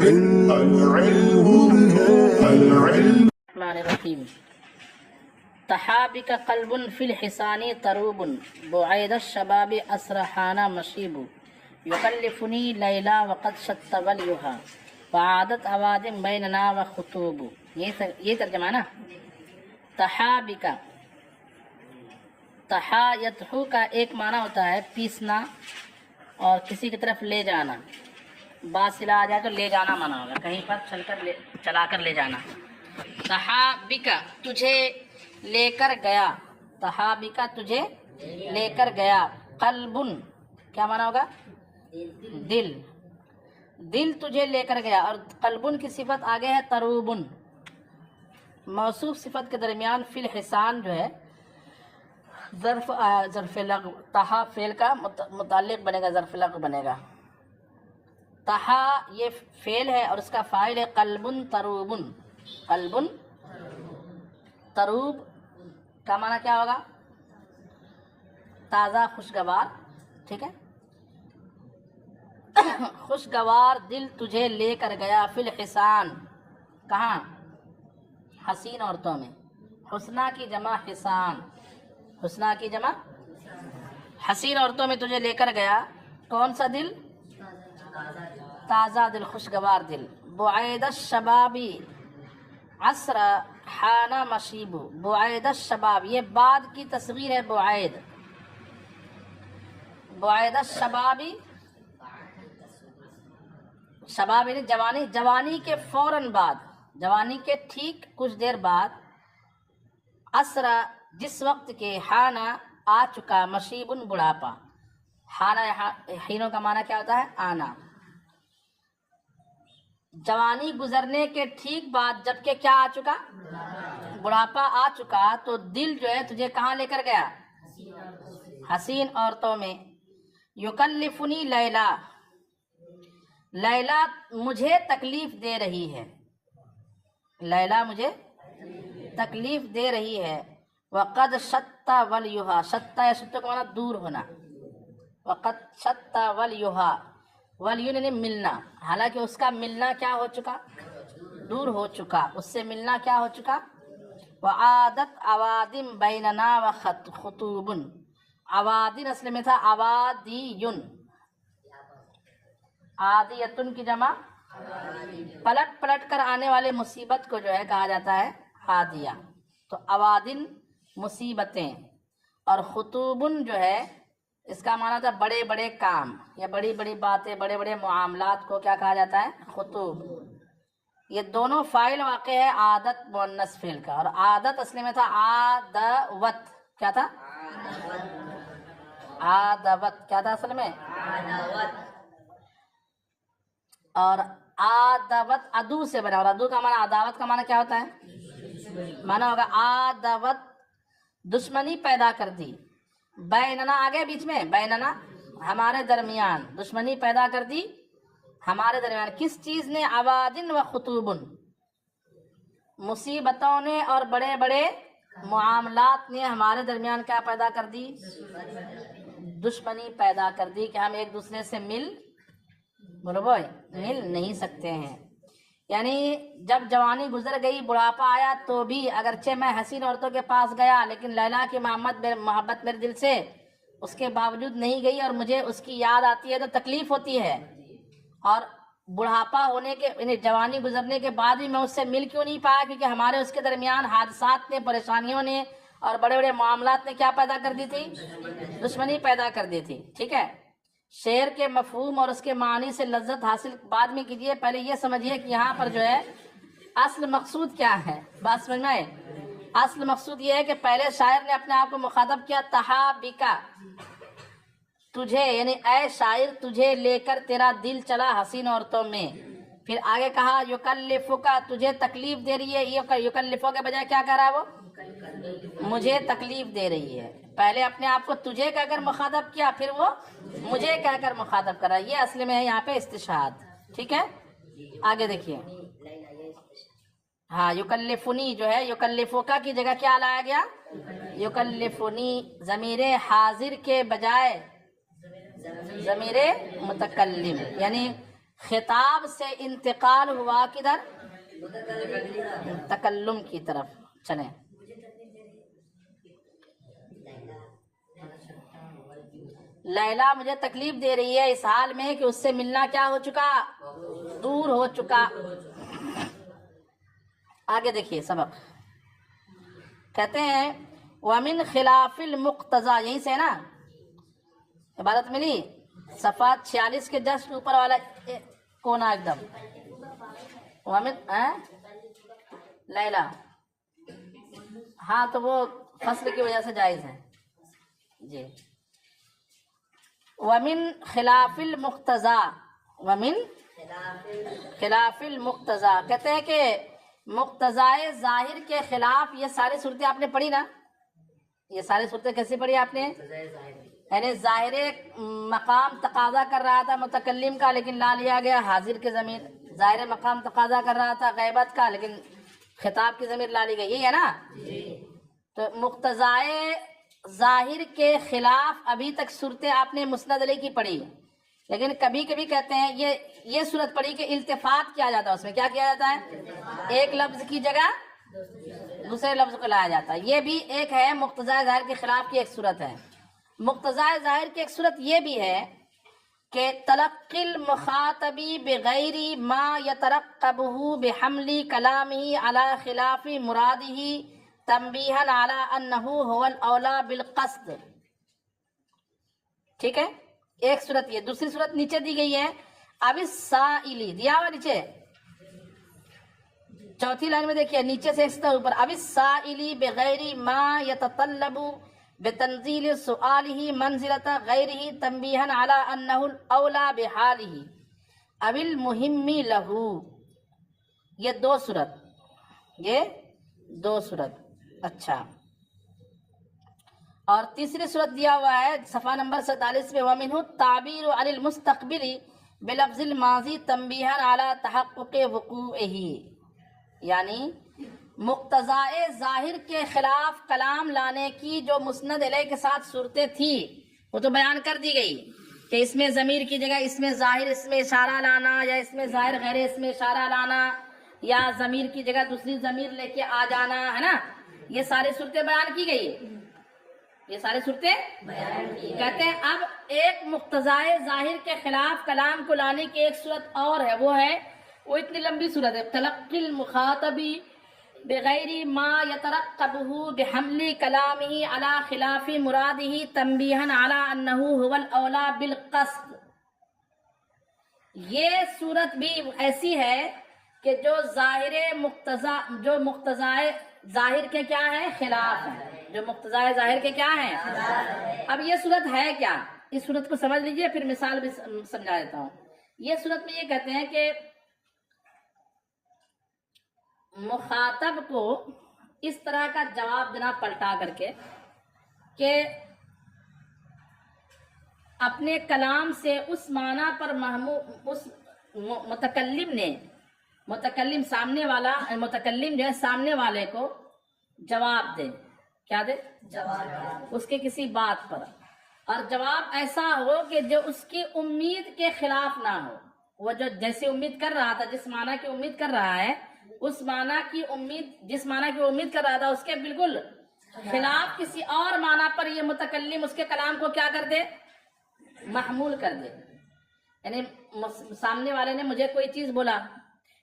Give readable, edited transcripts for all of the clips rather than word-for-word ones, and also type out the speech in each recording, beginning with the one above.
الرحمن الرحیم تحابک قلب فی الحسانی تروب بعید الشباب اسرحانہ مشیب یکلفنی لیلا وقد شت ولیہا وعادت اوادم بیننا وخطوب. یہ ترجمہ ہے نا. تحابک، تحا یتحو کا ایک معنی ہوتا ہے پیسنا اور کسی کی طرف لے جانا. باصلہ آ جائے تو لے جانا مانا ہوگا، کہیں پر چلا کر لے جانا. تحابکا تجھے لے کر گیا، تحابکا تجھے لے کر گیا. قلبن کیا مانا ہوگا؟ دل. دل تجھے لے کر گیا. اور قلبن کی صفت آگے ہے تروبن. موصوف صفت کے درمیان فی الحسان جو ہے ظرف لغو، تحا فعل کا متعلق بنے گا، ظرف لغو بنے گا. تحا یہ فعل ہے اور اس کا فاعل ہے قلبن تروبن. قلبن تروب کا معنی کیا ہوگا؟ تازہ خوشگوار. ٹھیک ہے. خوشگوار دل تجھے لے کر گیا فی الحسان. کہاں؟ حسین عورتوں میں. حسنہ کی جمع حسان، حسنہ کی جمع حسین عورتوں میں تجھے لے کر گیا. کون سا دل؟ تازہ دل، خوشگوار دل. بعید الشبابی عصر حانہ مشیب. بعید الشباب یہ بعد کی تصغیر ہے. بعید، بعید الشبابی، شباب یعنی جوانی، جوانی کے فوراً بعد، جوانی کے ٹھیک کچھ دیر بعد. عصر جس وقت کے، حانہ آ چکا، مشیبن بڑھاپا. حانہ حینوں کا معنی کیا ہوتا ہے؟ آنا. جوانی گزرنے کے ٹھیک بعد جبکہ کیا آ چکا؟ بڑھاپا آ چکا. تو دل جو ہے تجھے کہاں لے کر گیا؟ حسین عورتوں میں. یکلفنی لیلا، لیلا مجھے تکلیف دے رہی ہے، لیلا مجھے تکلیف دے رہی ہے. وقد شت ولیہا، شت یا شت کا معنی دور ہونا. وقد شت ولیہا، ولیون یعنی ملنا، حالانکہ اس کا ملنا کیا ہو چکا؟ دور ہو چکا. اس سے ملنا کیا ہو چکا؟ وعادت اوادم بیننا وخطوب. اوادن اصل میں تھا اوادیون، عادیتن کی جمع پلٹ پلٹ کر آنے والے مصیبت کو جو ہے کہا جاتا ہے عادیہ. تو اوادن مصیبتیں، اور خطوبن جو ہے اس کا معنی تھا بڑے بڑے کام یا بڑی بڑی باتیں، بڑے بڑے معاملات کو کیا کہا جاتا ہے؟ خطوب. یہ دونوں فاعل واقع ہے عادت مؤنث فعل کا. اور عادت اصل میں تھا عادوت. کیا تھا؟ عادوت. کیا تھا اصل میں؟ اور عادوت عدو سے بنا، اور عدو کا معنی، عداوت کا معنی کیا ہوتا ہے؟ معنی ہوگا عادوت دشمنی پیدا کر دی. بیننا آگے بیچ میں، بیننا ہمارے درمیان، دشمنی پیدا کر دی ہمارے درمیان. کس چیز نے؟ اوادن و خطوبن، مصیبتوں نے اور بڑے بڑے معاملات نے ہمارے درمیان کیا پیدا کر دی؟ دشمنی پیدا کر دی کہ ہم ایک دوسرے سے مل نہیں سکتے ہیں. یعنی جب جوانی گزر گئی، بڑھاپا آیا، تو بھی اگرچہ میں حسین عورتوں کے پاس گیا لیکن لیلا کی محبت میرے دل سے اس کے باوجود نہیں گئی، اور مجھے اس کی یاد آتی ہے تو تکلیف ہوتی ہے. اور بڑھاپا ہونے کے یعنی جوانی گزرنے کے بعد بھی میں اس سے مل کیوں نہیں پایا؟ کیونکہ ہمارے اس کے درمیان حادثات نے، پریشانیوں نے اور بڑے بڑے معاملات نے کیا پیدا کر دی تھی؟ دشمنی پیدا کر دی تھی. ٹھیک ہے. شعر کے مفہوم اور اس کے معنی سے لذت حاصل بعد میں کیجئے، پہلے یہ سمجھیے کہ یہاں پر جو ہے اصل مقصود کیا ہے. بات سمجھ میں آئے؟ اصل مقصود یہ ہے کہ پہلے شاعر نے اپنے آپ کو مخاطب کیا تحابکا، تجھے یعنی اے شاعر تجھے لے کر تیرا دل چلا حسین عورتوں میں. پھر آگے کہا یکلفکا، تجھے تکلیف دے رہی ہے. یہ یکلفوں کے بجائے کیا کہہ رہا ہے؟ وہ مجھے تکلیف دے رہی ہے. پہلے اپنے آپ کو تجھے کہہ کر مخاطب کیا، پھر وہ مجھے کہہ کر مخاطب کرا. یہ اصل میں ہے یہاں پہ استشہاد. ٹھیک ہے. آگے دیکھیے. ہاں یکلفنی جو ہے یکلفوکا کی جگہ کیا لایا گیا؟ یکلفنی. ضمیر حاضر کے بجائے ضمیر متکلم، یعنی خطاب سے انتقال ہوا کدھر؟ تکلم کی طرف. چلیں لیلا مجھے تکلیف دے رہی ہے اس حال میں کہ اس سے ملنا کیا ہو چکا؟ دور ہو چکا. آگے دیکھیے سبق کہتے ہیں وَمِن خلاف المقتضى، یہیں سے نا عبارت ملی، صفحہ 46 کے جسٹ اوپر والا کونا ایک دم. وَمِن لیلا، ہاں تو وہ فصل کی وجہ سے جائز ہے جی. وَمِن خلاف المقتضى، وَمِن خلاف المقتضى کہتے ہیں کہ مقتضائے ظاہر کے خلاف یہ ساری صورتیں آپ نے پڑھی نا. یہ ساری صورتیں کیسے پڑھی آپ نے؟ یعنی ظاہر مقام تقاضا کر رہا تھا متکلم کا لیکن لا لیا گیا حاضر کے ضمیر. ظاہر مقام تقاضا کر رہا تھا غیبت کا لیکن خطاب کی ضمیر لا لی گئی. یہی ہے نا. تو مقتضائے ظاہر کے خلاف ابھی تک صورتیں آپ نے مسند علیہ کی پڑھی، لیکن کبھی کبھی کہتے ہیں یہ صورت پڑھی کہ التفات کیا جاتا ہے. اس میں کیا کیا جاتا ہے؟ ایک لفظ کی جگہ دوسرے لفظ کو لایا جاتا ہے. یہ بھی ایک ہے مقتضائے ظاہر کے خلاف کی ایک صورت ہے. مقتضائے ظاہر کی ایک صورت یہ بھی ہے کہ تلقی المخاطبی بغیر ما یترقبہ بحمل کلامہ علی خلاف مرادہ تنبیہا علی انہ هو الاولی بالقصد. ٹھیک ہے، ایک صورت یہ. دوسری صورت نیچے دی گئی ہے اب السائلی، دیا ہوا نیچے چوتھی لائن میں دیکھیے نیچے سے ایک سطر اوپر. اب السائلی بغیر ما یتطلب بتنزیل سؤالہ منزلۃ غیرہ تنبیہا علی انہ الاولی بحالہ اب المہم لہ. یہ دو صورت. اچھا، اور تیسری صورت دیا ہوا ہے صفحہ نمبر 47 میں وَمِنْهُ التعبیر عن المستقبل بلفظ الماضی تنبیہا علی تحقق وقوعہ. یعنی مقتضائے ظاہر کے خلاف کلام لانے کی جو مسند علیہ کے ساتھ صورتیں تھی وہ تو بیان کر دی گئی کہ اس میں ضمیر کی جگہ اس میں ظاہر اس میں اشارہ لانا، یا اس میں ظاہر غیر اس میں اشارہ لانا، یا ضمیر کی جگہ دوسری ضمیر لے کے آ جانا، ہے نا. یہ ساری صورتیں بیان کی گئی. یہ ساری صورتیں کہتے ہیں اب ایک مقتضائے ظاہر کے خلاف کلام کو لانے کی ایک صورت اور ہے. وہ اتنی لمبی صورت ہے. تلقی المخاطبی بغیر ما یترقبہ بحمل کلامہ علی خلاف مرادہ تنبیہا علی انہ هو الاولی بالقصد. یہ صورت بھی ایسی ہے کہ جو مقتضائے ظاہر کے کیا ہے؟ خلاف ہے. جو مقتضائے ظاہر کے کیا ہیں؟ اب یہ صورت ہے کیا؟ اس صورت کو سمجھ لیجئے، پھر مثال بھی سمجھا دیتا ہوں. یہ صورت میں یہ کہتے ہیں کہ مخاطب کو اس طرح کا جواب دینا پلٹا کر کے کہ اپنے کلام سے اس معنی پر اس متکلم سامنے والا متکلم جو ہے سامنے والے کو جواب دے. کیا دے؟ جواب. اس کے کسی بات پر، اور جواب ایسا ہو کہ جو اس کی امید کے خلاف نہ ہو. وہ جو جیسے امید کر رہا تھا، جس معنی کی امید کر رہا ہے، اس معنی کی امید جس معنی کی امید کر رہا تھا اس کے بالکل خلاف کسی اور معنی پر یہ متکلم اس کے کلام کو کیا کر دے؟ محمول کر دے. یعنی سامنے والے نے مجھے کوئی چیز بولا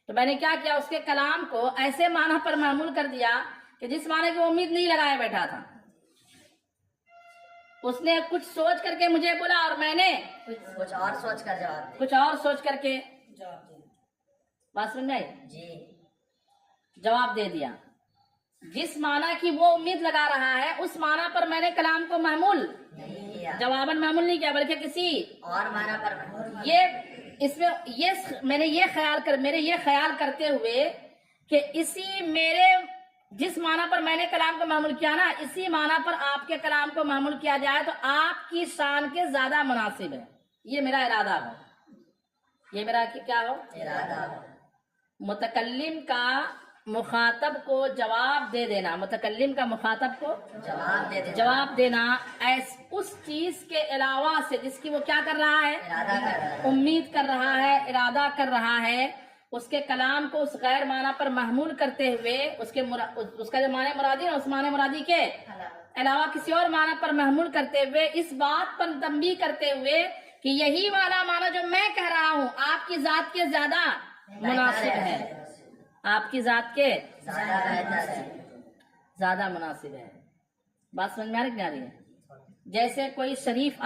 تو میں نے کیا کیا؟ اس کے کلام کو ایسے معنی پر محمول کر دیا کہ جس معنی کی امید نہیں لگائے بیٹھا تھا. اس نے کچھ سوچ کر کے مجھے بولا اور میں نے کچھ اور سوچ کر کے بات سمجھ میں آئی؟ جی. جواب دے دیا. جس معنی کی وہ امید لگا رہا ہے اس معنی پر میں نے کلام کو محمول جواباً محمول نہیں کیا، بلکہ کسی اور معنی پر محمول. میرے یہ خیال کرتے ہوئے کہ جس معنی پر میں نے کلام کو محمول کیا نا، اسی معنی پر آپ کے کلام کو محمول کیا جائے تو آپ کی شان کے زیادہ مناسب ہے. یہ میرا ارادہ ہو. یہ میرا کیا ہو؟ ارادہ ہو. متکلم کا مخاطب کو جواب دے دینا، متکلم کا مخاطب کو جواب دینا اس چیز کے علاوہ سے جس کی وہ کیا کر رہا ہے، امید کر رہا ہے، ارادہ کر رہا ہے، اس کے کلام کو اس غیر معنی پر محمول کرتے ہوئے اس کا جو معنی مرادی ہے اس معنی مرادی کے علاوہ کسی اور معنی پر محمول کرتے ہوئے اس بات پر تنبیہ کرتے ہوئے کہ یہی والا معنی جو میں کہہ رہا ہوں آپ کی ذات کے زیادہ مناسب ہے، آپ کی ذات کے زیادہ مناسب ہے۔ بات سمجھ میں آ رہی ہے؟ جیسے کوئی شریف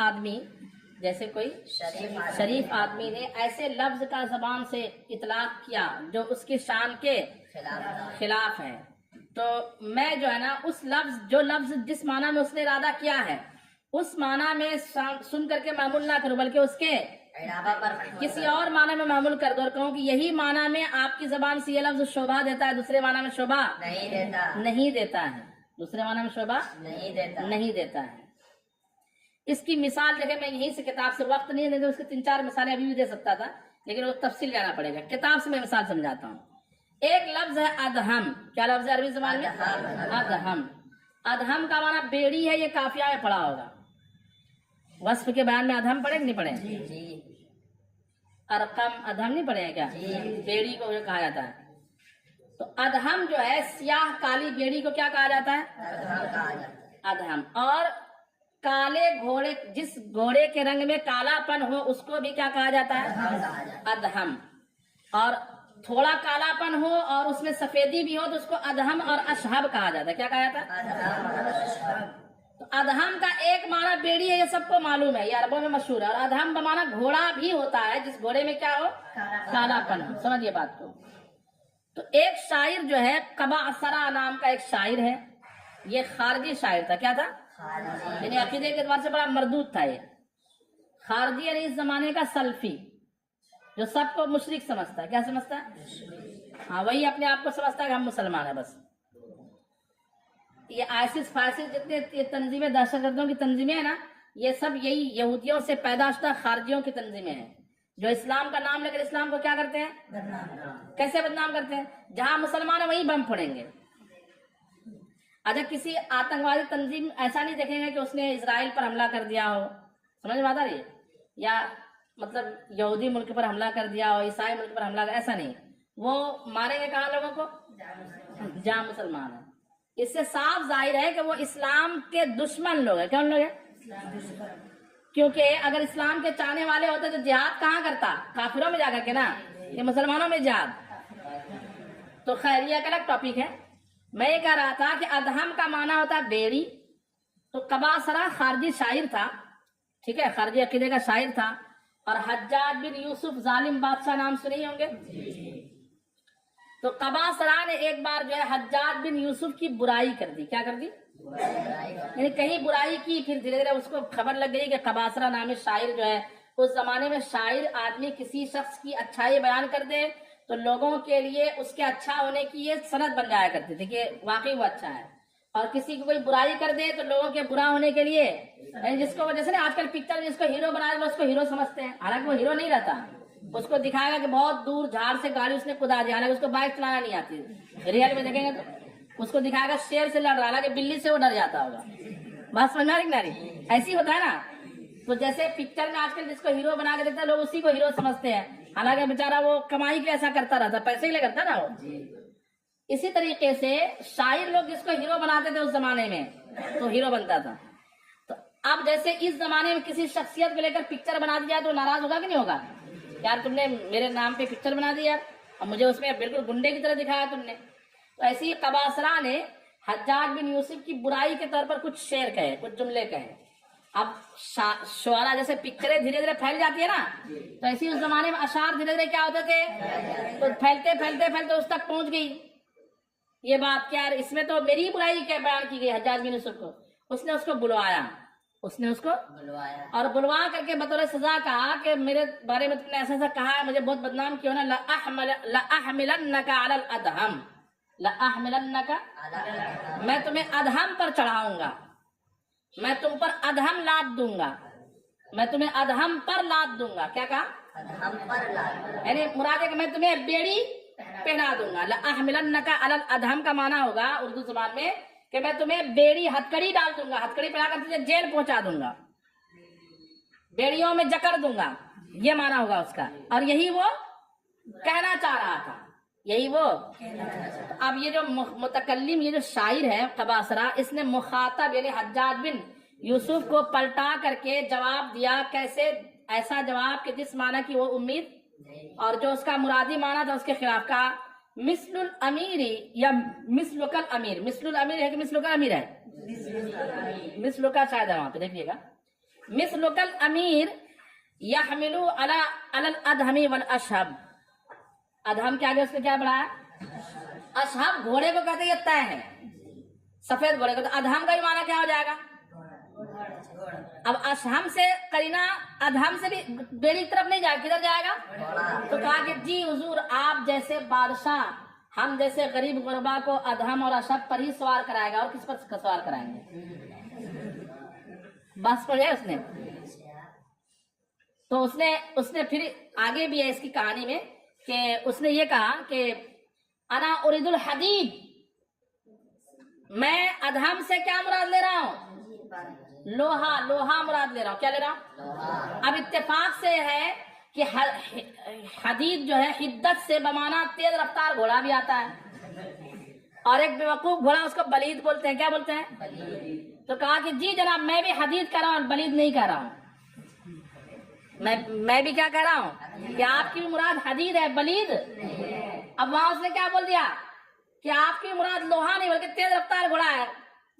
آدمی نے ایسے لفظ کا زبان سے اطلاق کیا جو اس کی شان کے خلاف ہے، تو میں جو ہے نا اس لفظ جس معنی میں اس نے ارادہ کیا ہے اس معنی میں سن کر کے معمول نہ کروں، بلکہ اس کے کسی اور معنی میں معمول کر دو اور کہوں کہ یہی معنی میں آپ کی زبان سے یہ لفظ شوبہ دیتا ہے، دوسرے معنی میں شوبہ نہیں دیتا ہے، دوسرے معنی میں شوبہ نہیں دیتا ہے۔ اس کی مثال دیکھیں، میں یہیں سے کتاب سے وقت نہیں ہے، اس کی 3-4 مثالیں ابھی بھی دے سکتا تھا لیکن وہ تفصیل جانا پڑے گا، کتاب سے میں مثال سمجھاتا ہوں۔ ایک لفظ ہے ادہم، کیا لفظ ہے عربی زبان میں؟ ادہم۔ ادہم کا معنی بیڑی ہے، یہ قافیہ میں پڑھا ہوگا، وصف کے بیان میں ادہم پڑھے کہ نہیں پڑھے؟ ارقم ادہم نہیں پڑھے ہیں کیا؟ بیڑی کو جو کہا جاتا ہے، تو ادہم جو ہے سیاہ کالی بیڑی کو کیا کہا جاتا ہے؟ ادہم۔ اور کالے گھوڑے، جس گھوڑے کے رنگ میں کالا پن ہو اس کو بھی کیا کہا جاتا ہے؟ ادہم۔ اور تھوڑا کالا پن ہو اور اس میں سفیدی بھی ہو تو اس کو ادہم اور اشہب کہا جاتا ہے۔ کیا کہا جاتا ہے؟ تو ادہم کا ایک معنی بیڑی ہے، یہ سب کو معلوم ہے، یہ عربوں میں مشہور ہے، اور ادہم کا معنی گھوڑا بھی ہوتا ہے جس گھوڑے میں کیا ہو؟ کالا پن ہو۔ سمجھیے بات کو۔ تو ایک شاعر جو ہے قباصرہ نام کا ایک شاعر ہے، یہ خارجی شاعر تھا۔ کیا تھا؟ یعنی عقیدے کے اعتبار سے بڑا مردود تھا۔ یہ خارجی یعنی اس زمانے کا سلفی، جو سب کو مشرک سمجھتا ہے۔ کیا سمجھتا ہے؟ ہاں، وہی اپنے آپ کو سمجھتا ہے کہ ہم مسلمان ہیں بس۔ یہ آئسس فائسس جتنے تنظیمیں، دہشت گردوں کی تنظیمیں ہیں نا، یہ سب یہی یہودیوں سے پیدا شدہ خارجیوں کی تنظیمیں ہیں جو اسلام کا نام لے کر اسلام کو کیا کرتے ہیں؟ کیسے بدنام کرتے ہیں؟ جہاں مسلمان ہیں وہیں بم پھوڑیں گے۔ اگر کسی آتنکوادی تنظیم ایسا نہیں دیکھیں گے کہ اس نے اسرائیل پر حملہ کر دیا ہو، سمجھ میں آتا ہے، یا مطلب یہودی ملک پر حملہ کر دیا ہو، عیسائی ملک پر حملہ کر، ایسا نہیں، وہ ماریں گے کہاں لوگوں کو؟ جہاں مسلمان ہیں۔ اس سے صاف ظاہر ہے کہ وہ اسلام کے دشمن لوگ ہیں۔ کون لوگ ہیں؟ کیونکہ اگر اسلام کے چاہنے والے ہوتے تو جہاد کہاں کرتا؟ کافروں میں جا کر کے نا، یہ مسلمانوں میں جہاد۔ تو خیر، یہ ایک الگ ٹاپک ہے۔ میں یہ کہہ رہا تھا کہ ادہم کا معنی ہوتا ہے بیڑی، تو قباصرہ خارجی شاعر تھا، ٹھیک ہے، خارجی عقیدے کا شاعر تھا، اور حجاج بن یوسف ظالم بادشاہ نام سنے ہوں گے۔ تو قباصرہ نے ایک بار جو ہے حجاج بن یوسف کی برائی کر دی۔ کیا کر دی؟ یعنی کہیں برائی کی، پھر دھیرے دھیرے اس کو خبر لگ گئی کہ قباصرہ نامی شاعر جو ہے، اس زمانے میں شاعر آدمی کسی شخص کی اچھائی بیان کر دے تو لوگوں کے لیے اس کے اچھا ہونے کی یہ سند بن جایا کرتی تھی کہ واقعی وہ اچھا ہے، اور کسی کو کوئی برائی کر دے تو لوگوں کے برا ہونے کے لیے، جس کو جیسے نا آج کل پکچر جس کو ہیرو بنا دے اس کو ہیرو سمجھتے ہیں، حالانکہ وہ ہیرو نہیں رہتا۔ اس کو دکھائے گا کہ بہت دور جھاڑ سے گاڑی اس نے کدا دیا، حالانکہ اس کو بائک چلانا نہیں آتی، ریئل میں دیکھیں گے تو اس کو دکھائے گا شیر سے لڑ رہا، حالانکہ بلی سے وہ ڈر جاتا ہوگا۔ بات سمجھ میں آ رہی؟ ایسی ہوتا ہے نا۔ تو جیسے پکچر میں آج کل جس کو ہیرو بنا کے دیکھتا ہے لوگ اسی کو ہیرو سمجھتے ہیں، حالانکہ بیچارہ وہ کمائی کے ایسا کرتا رہتا، پیسے کے لیے کرتا نا وہ۔ اسی طریقے سے شاعر لوگ جس کو ہیرو بناتے تھے اس زمانے میں تو ہیرو بنتا تھا۔ تو اب جیسے اس زمانے میں کسی شخصیت کو لے کر پکچر بنا دی جائے تو ناراض ہوگا کہ نہیں ہوگا؟ یار تم نے میرے نام پہ پکچر بنا دی یار، اور مجھے اس میں بالکل گنڈے کی طرح دکھایا تم نے۔ تو ایسے ہی قباصرہ نے حجاج بن یوسف کی برائی کے طور پر کچھ شعر کہے، کچھ جملے کہے۔ اب شعرا جیسے پکچریں دھیرے دھیرے پھیل جاتی ہے نا، تو ایسی اس زمانے میں اشعار دھیرے دھیرے کیا ہوتے تھے، تو پھیلتے پھیلتے پھیلتے اس تک پہنچ گئی یہ بات کہ یار اس میں تو میری برائی کیا بیان کی گئی حجاج بن یوسف کو۔ اس نے اس کو بلوایا، اور بلوا کر کے بطور سزا کہا کہ میرے بارے میں تم نے ایسا ایسا کہا ہے، مجھے بہت بدنام کیا نا، لَأَحْمِلَنَّكَ عَلَى الْأَدْهَمِ، لَأَحْمِلَنَّكَ، میں تمہیں ادہم پر چڑھاؤں گا، میں تم پر ادہم لاد دوں گا، میں تمہیں ادہم پر لاد دوں گا۔ کیا کہا؟ یعنی مراد ہے کہ میں تمہیں بیڑی پہنا دوں گا. لأحملنک علی الادہم کا معنی ہوگا اردو زبان میں کہ میں تمہیں بیڑی ہتکڑی ڈال دوں گا, ہتکڑی پہنا کر تجھے جیل پہنچا دوں گا, بیڑیوں میں جکڑ دوں گا, یہ معنی ہوگا اس کا. اور یہی وہ کہنا چاہ رہا تھا, یہی وہ. اب یہ جو متکلم, یہ جو شاعر ہے قباصرہ, اس نے مخاطب یعنی حجاج بن یوسف کو پلٹا کر کے جواب دیا. کیسے؟ ایسا جواب کہ جس معنی کی وہ امید اور جو اس کا مرادی معنی تھا اس کے خلاف کا. مثل الامیری یا مثل کل امیر, مثل الامیر ہے کہ مثل کل امیر ہے؟ مثل کا شاید ہے وہاں پہ, دیکھیے گا. مثل کل امیر یحمل علی الادہم والاشہب. ادہم کے آگے اس نے کیا بڑھایا؟ اشہب گھوڑے کو کہتے ہیں, یہ طے ہے, سفید گھوڑے کو. تو ادہم کا بھی معنی کیا ہو جائے گا؟ اب اشہم سے قرینہ ادہم سے بھی بیڑی کی طرف نہیں جائے, کدھر جائے گا؟ تو کہا کہ جی حضور آپ جیسے بادشاہ ہم جیسے غریب غربا کو ادہم اور اشہب پر ہی سوار کرائے گا, اور کس پر سوار کرائیں گے؟ بس پڑھ گیا اس نے. تو اس نے پھر آگے بھی ہے اس کی کہانی میں کہ اس نے یہ کہا کہ انا ارید الحدید, میں ادہم سے کیا مراد لے رہا ہوں؟ لوہا, لوہا مراد لے رہا ہوں. کیا لے رہا ہوں؟ اب اتفاق سے ہے کہ حدید جو ہے حدت سے بمانا تیز رفتار گھوڑا بھی آتا ہے, اور ایک بیوقوف گھوڑا اس کو بلید بولتے ہیں. کیا بولتے ہیں؟ تو کہا کہ جی جناب میں بھی حدید کہہ رہا ہوں, بلید نہیں کہہ رہا ہوں. میں بھی کیا کہہ رہا ہوں کہ آپ کی بھی مراد حدید ہے, بلید. اب وہاں اس نے کیا بول دیا کہ آپ کی مراد لوہا نہیں بلکہ تیز رفتار گھوڑا ہے,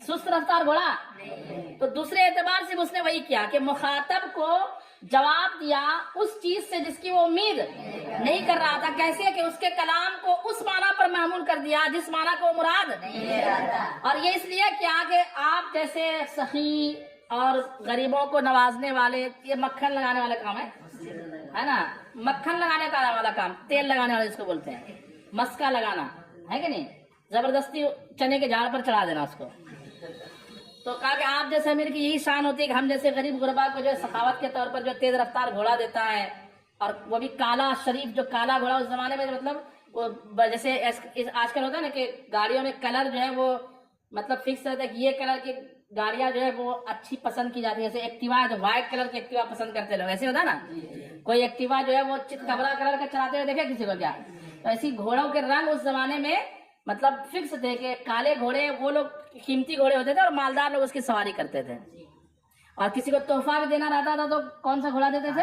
سست رفتار گھوڑا. تو دوسرے اعتبار سے اس نے وہی کیا کہ مخاطب کو جواب دیا اس چیز سے جس کی وہ امید نہیں کر رہا تھا. کیسے؟ کہ اس کے کلام کو اس معنی پر محمول کر دیا جس معنی کو مراد نہیں رہا. اور یہ اس لیے کیا کہ آپ جیسے سخی اور غریبوں کو نوازنے والے, یہ مکھن لگانے والا کام ہے نا, مکھن لگانے کا والا کام, تیل لگانے والے اس کو بولتے ہیں, مسکا لگانا ہے کہ نہیں, زبردستی چنے کے جھاڑ پر چڑھا دینا اس کو. تو کہا کہ آپ جیسے امیر کی یہی شان ہوتی ہے کہ ہم جیسے غریب غربا کو جو سخاوت کے طور پر جو تیز رفتار گھوڑا دیتا ہے, اور وہ بھی کالا شریف, جو کالا گھوڑا اس زمانے میں مطلب وہ جیسے آج کل ہوتا ہے نا کہ گاڑیوں میں کلر جو ہے وہ مطلب فکس رہتا ہے کہ یہ کلر کی گاڑیاں جو ہے وہ اچھی پسند کی جاتی ہے. جیسے ایکٹیوا ہے تو وائٹ کلر کی ایکٹیوا پسند کرتے لوگ, ایسے ہوتا ہے نا. کوئی ایکٹیوا جو ہے وہ چتکبرا کلر کا چلاتے ہوئے دیکھے کسی کو کیا؟ تو ایسی گھوڑوں کے رنگ اس زمانے میں مطلب فکس تھے کہ کالے گھوڑے وہ لوگ قیمتی گھوڑے ہوتے تھے اور مالدار لوگ اس کی سواری کرتے تھے. اور کسی کو تحفہ بھی دینا رہتا تھا تو کون سا گھوڑا دیتے تھے؟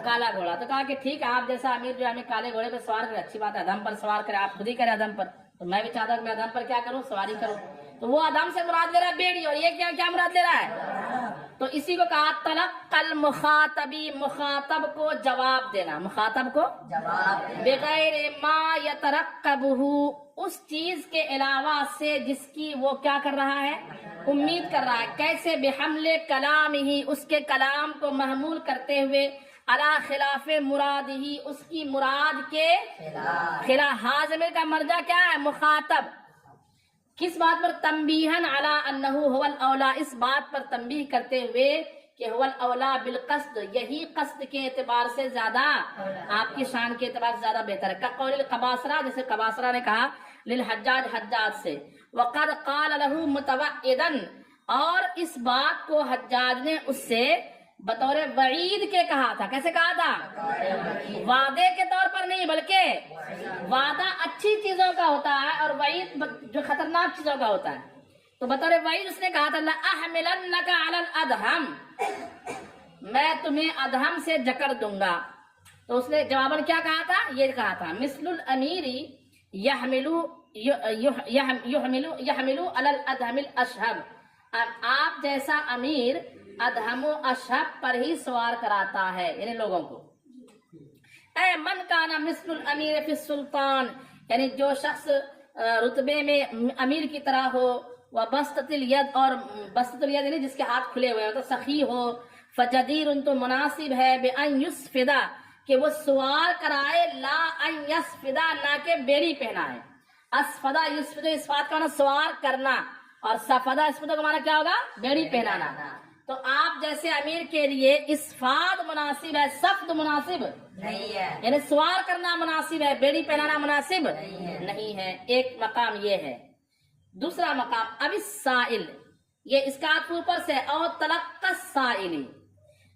کالا گھوڑا. تو کہا کہ ٹھیک ہے آپ جیسا امیر جو ہمیں کالے گھوڑے پہ سوار کرے, اچھی بات ہے, ادھم پر سوار کرے, آپ خود ہی کریں ادھم پر. تو میں بھی چاہتا ہوں کہ میں ادھم پر کیا کروں, سواری کروں. تو وہ ادھم سے مراد لے رہا ہے بیڑی, اور یہ کیا مراد لے رہا ہے؟ تو اسی کو کہا تلقی المخاطبی, مخاطب کو جواب دینا, مخاطب کو بغیر ما یترقبہ, اس چیز کے علاوہ سے جس کی وہ کیا کر رہا ہے, امید کر رہا ہے. کیسے؟ بحمل کلام ہی, اس کے کلام کو محمول کرتے ہوئے, علی خلاف مراد ہی, اس کی مراد کے خلاف. حاضر کا مرجع کیا ہے؟ مخاطب. کس بات پر؟ تنبیہن علی انہ هو الاولا, اس بات پر تنبیہ کرتے ہوئے کہ هو الاولا بالقصد, یہی قصد کے اعتبار سے زیادہ, آپ کی شان کے اعتبار سے زیادہ بہتر ہے. کقول القباصرہ, جیسے قباصرہ نے کہا للحجاج, حجاج سے. وقد قال له متوعدا, اور اس بات کو حجاج نے اس سے بطور وعید کے کہا تھا. کیسے کہا تھا؟ وعدے کے طور پر نہیں, بلکہ وعدہ اچھی چیزوں کا ہوتا ہے اور وعید جو خطرناک چیزوں کا ہوتا ہے. تو بطور وعید اس نے کہا تھا لأحملنک علی الادہم, میں تمہیں ادہم سے جکڑ دوں گا. تو اس نے جواباً کیا کہا تھا؟ یہ کہا تھا مثل الامیری یحمل علی الادہم الاشہب, آپ جیسا امیر ادہم و اشہب پر ہی سوار کراتا ہے, یعنی لوگوں کو. اے من کانا مثل الامیر فی السلطان, یعنی جو شخص رتبے میں امیر کی طرح ہو, وبسطۃ الید, اور بسطۃ الید یعنی جس کے ہاتھ کھلے ہوئے ہو, تو سخی ہو. فجدیر, تو مناسب ہے, بان یسفدا, کہ وہ سوار کرائے, لا ان یسفدا, نہ کہ بیڑی پہنائے. اسفدا یسفدا, اس بات کا معنی سوار کرنا, اور سفدا اسفدا کا معنی کیا ہوگا؟ بیڑی پہنانا. تو آپ جیسے امیر کے لیے اسفاد مناسب ہے، سفد مناسب نہیں ہے، یعنی سوار کرنا مناسب ہے، بیڑی پہنانا مناسب نہیں ہے۔ ایک مقام یہ ہے۔ دوسرا مقام اب السائل، یہ اس کا اوپر سے او تلقى السائل،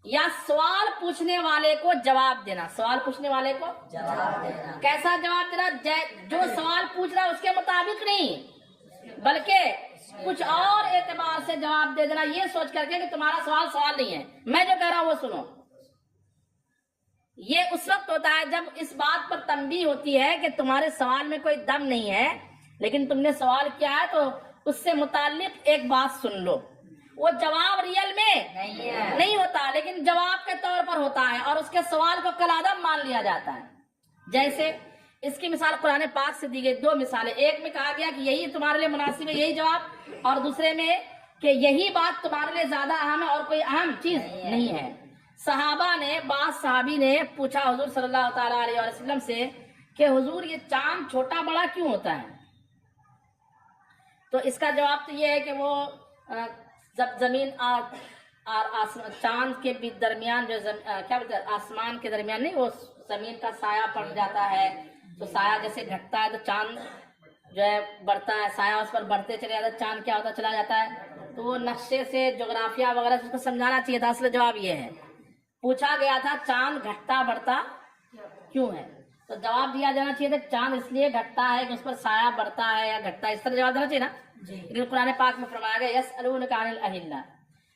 یا سوال پوچھنے والے کو جواب دینا، سوال پوچھنے والے کو جواب دینا، کیسا جواب دینا؟ جو سوال پوچھ رہا ہے اس کے مطابق نہیں، بلکہ کچھ اور اعتبار سے جواب دے دینا، یہ سوچ کر کے کہ تمہارا سوال نہیں ہے، میں جو کہہ رہا ہوں وہ سنو۔ یہ اس وقت ہوتا ہے جب اس بات پر تنبیہ ہوتی ہے کہ تمہارے سوال میں کوئی دم نہیں ہے، لیکن تم نے سوال کیا ہے تو اس سے متعلق ایک بات سن لو۔ وہ جواب ریئل میں نہیں ہوتا، لیکن جواب کے طور پر ہوتا ہے، اور اس کے سوال کو کالعدم مان لیا جاتا ہے۔ جیسے اس کی مثال قرآن پاک سے دی گئی دو مثالیں، ایک میں کہا گیا کہ یہی تمہارے لیے مناسب ہے، یہی جواب، اور دوسرے میں کہ یہی بات تمہارے لیے زیادہ اہم ہے اور کوئی اہم چیز نہیں ہے۔ صحابہ نے، بعض صحابی نے پوچھا حضور صلی اللہ تعالیٰ علیہ وسلم سے کہ حضور یہ چاند چھوٹا بڑا کیوں ہوتا ہے؟ تو اس کا جواب تو یہ ہے کہ وہ جب زمین اور چاند کے درمیان جو کیا بولتے ہیں، آسمان کے درمیان نہیں، وہ زمین کا سایہ پڑ جاتا ہے، تو سایہ جیسے گھٹتا ہے تو چاند جو ہے بڑھتا ہے، سایہ اس پر بڑھتے چلے جاتا ہے، چاند کیا ہوتا چلا جاتا ہے۔ تو وہ نقشے سے، جغرافیہ وغیرہ سے اس کو سمجھانا چاہیے تھا۔ اصل جواب یہ ہے، پوچھا گیا تھا چاند گھٹتا بڑھتا کیوں ہے، تو جواب دیا جانا چاہیے تھا چاند اس لیے گھٹتا ہے کہ اس پر سایہ بڑھتا ہے یا گھٹتا ہے، اس طرح جواب دینا چاہیے نا۔ لیکن قرآن پاک میں فرمایا گیا یسألونک عن الاہلہ،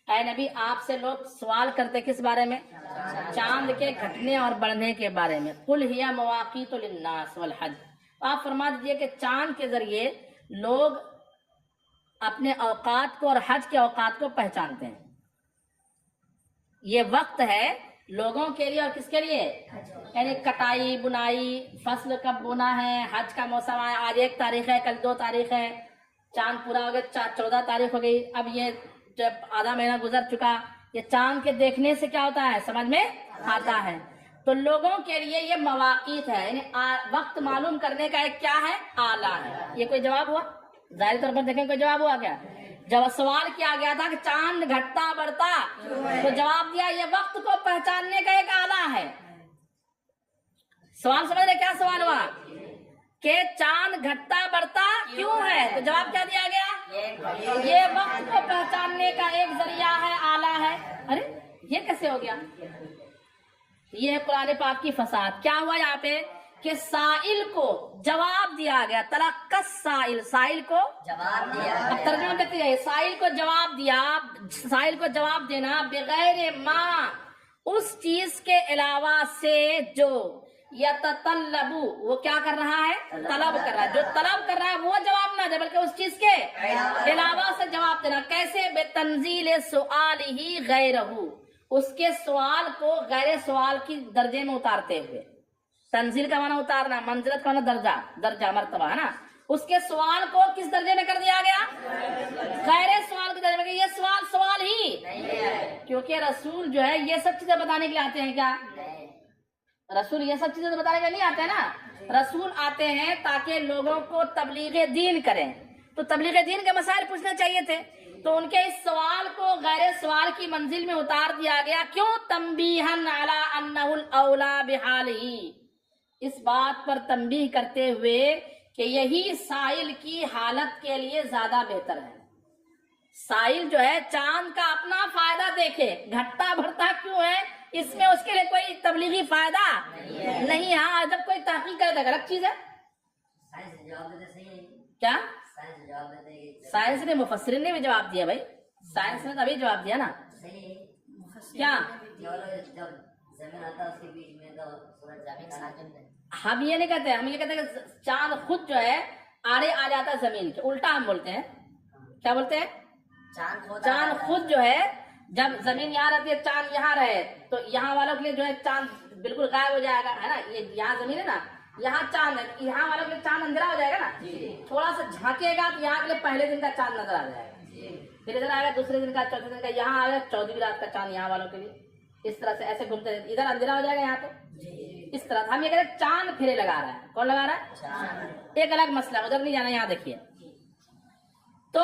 اے نبی آپ سے لوگ سوال کرتے کس بارے میں؟ چاند کے گھٹنے اور بڑھنے کے بارے میں۔ قل ہی مواقیت للناس والحج، آپ فرما دیجئے کہ چاند کے ذریعے لوگ اپنے اوقات کو اور حج کے اوقات کو پہچانتے ہیں۔ یہ وقت ہے لوگوں کے لیے اور کس کے لیے؟ یعنی کٹائی، بنائی، فصل کب بونا ہے، حج کا موسم ہے، آج 1 تاریخ ہے، کل 2 تاریخ ہے، چاند پورا ہو گیا، 14 تاریخ ہو گئی، اب یہ جب آدھا مہینہ گزر چکا، یہ چاند کے دیکھنے سے کیا ہوتا ہے؟ سمجھ میں آتا ہے۔ تو لوگوں کے لیے یہ مواقیت ہے، یعنی وقت معلوم کرنے کا ایک کیا ہے؟ آلہ ہے۔ یہ کوئی جواب ہوا؟ ظاہر طور پر دیکھیں کوئی جواب ہوا کیا؟ جب سوال کیا گیا تھا کہ چاند گھٹتا بڑھتا، تو جواب دیا یہ وقت کو پہچاننے کا ایک آلہ ہے۔ سوال سمجھ رہے؟ کیا سوال ہوا کہ چاند گھٹتا بڑھتا کیوں ہے، تو جواب کیا دیا گیا؟ یہ وقت کو پہچاننے کا ایک ذریعہ ہے، آلہ ہے۔ ارے یہ کیسے ہو گیا؟ یہ ہے قرآن پاک کی فصاحت۔ کیا ہوا یہاں پہ کہ سائل کو جواب دیا گیا، تلقى السائل، سائل کو جواب دیا، اب ترجمہ دیکھتے جائیے، سائل کو جواب دیا، سائل کو جواب دینا بغیر ما، اس چیز کے علاوہ سے جو یتطلب، وہ کیا کر رہا ہے؟ طلب کر رہا ہے، جو طلب کر رہا ہے وہ جواب نہ دے بلکہ اس چیز کے علاوہ سے جواب دینا۔ کیسے؟ بتنزیل سؤالہ غیرہ، اس کے سوال کو غیر سوال کی درجے میں اتارتے ہوئے۔ تنزیل کا معنی اتارنا، منزلت کا معنی درجہ، درجہ مرتبہ ہے نا۔ اس کے سوال کو کس درجے میں کر دیا گیا؟ غیر سوال کے درجے میں، کہ یہ سوال سوال ہی نہیں ہے، کیونکہ رسول جو ہے یہ سب چیزیں بتانے کے لیے آتے ہیں کیا؟ رسول یہ سب چیزیں بتانے کے لیے نہیں آتے ہیں نا، رسول آتے ہیں تاکہ لوگوں کو تبلیغ دین کریں، تو تبلیغ دین کے مسائل پوچھنے چاہیے تھے، تو ان کے اس سوال کو غیر سوال کی منزل میں اتار دیا گیا۔ کیوں؟ تنبیہاً علی انہ الاولی بحالہ، اس بات پر تنبیہ کرتے ہوئے کہ یہی سائل کی حالت کے لیے زیادہ بہتر ہے۔ سائل جو ہے چاند کا اپنا فائدہ دیکھے، گھٹتا بڑھتا کیوں ہے، اس میں اس کے لیے کوئی تبلیغی فائدہ نہیں ہے۔ ہاں جب کوئی تحقیق کرے تو الگ چیز ہے۔ کیا سائنس نے، مفسرین نے بھی جواب دیا بھائی، سائنس نے تبھی جواب دیا نا۔ کیا ہم یہ نہیں کہتے، ہم یہ کہتے ہیں کہ چاند خود جو ہے آڑے آ جاتا ہے زمین کے، الٹا ہم بولتے ہیں۔ کیا بولتے ہیں؟ چاند خود جو ہے جب زمین یہاں رہتی ہے، چاند یہاں رہے تو یہاں والوں کے لیے جو ہے چاند بالکل غائب ہو جائے گا، ہے نا۔ یہ یہاں زمین ہے نا، یہاں چاند ہے، یہاں والوں کے لیے چاند اندھیرا ہو جائے گا نا، تھوڑا سا جھانکے گا تو یہاں کے لیے پہلے دن کا چاند نظر آ جائے گا، پھر ادھر آئے گا دوسرے دن کا، چوتھے دن کا، یہاں آئے گا 14ویں رات کا چاند یہاں والوں کے لیے۔ اس طرح سے ایسے گھومتے رہتے، ادھر اندھیرا ہو جائے گا یہاں پہ، اس طرح ہم یہ کہتے ہیں چاند پھرے لگا رہا ہے۔ کون لگا رہا ہے؟ ایک الگ مسئلہ، ادھر نہیں جانا، یہاں دیکھیے۔ تو